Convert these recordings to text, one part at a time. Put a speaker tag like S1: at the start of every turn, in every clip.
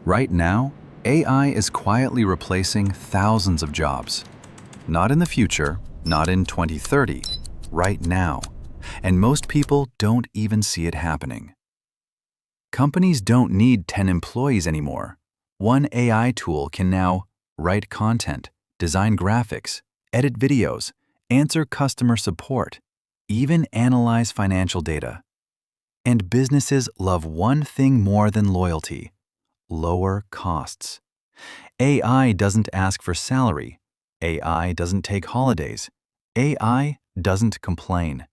S1: Right now, AI is quietly replacing thousands of jobs. Not in the future, not in 2030, right now. And most people don't even see it happening. Companies don't need 10 employees anymore. One AI tool can now write content, design graphics, edit videos, answer customer support, even analyze financial data. And businesses love one thing more than loyalty: lower costs. AI doesn't ask for salary. AI doesn't take holidays. AI doesn't complain.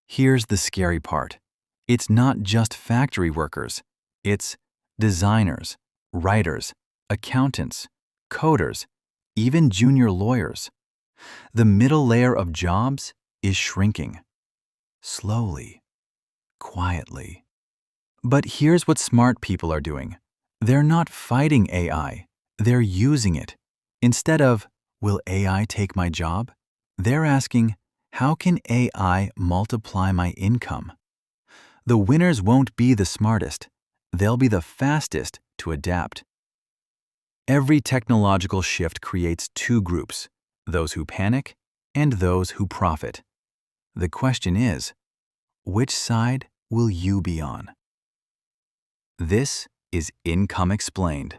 S1: Here's the scary part. It's not just factory workers. It's designers, writers, accountants, coders, even junior lawyers. The middle layer of jobs is shrinking. Slowly, quietly. But here's what smart people are doing. They're not fighting AI. They're using it. Instead of, will AI take my job? They're asking, how can AI multiply my income? The winners won't be the smartest. They'll be the fastest to adapt. Every technological shift creates two groups: those who panic and those who profit. The question is, which side will you be on? This is Income Explained.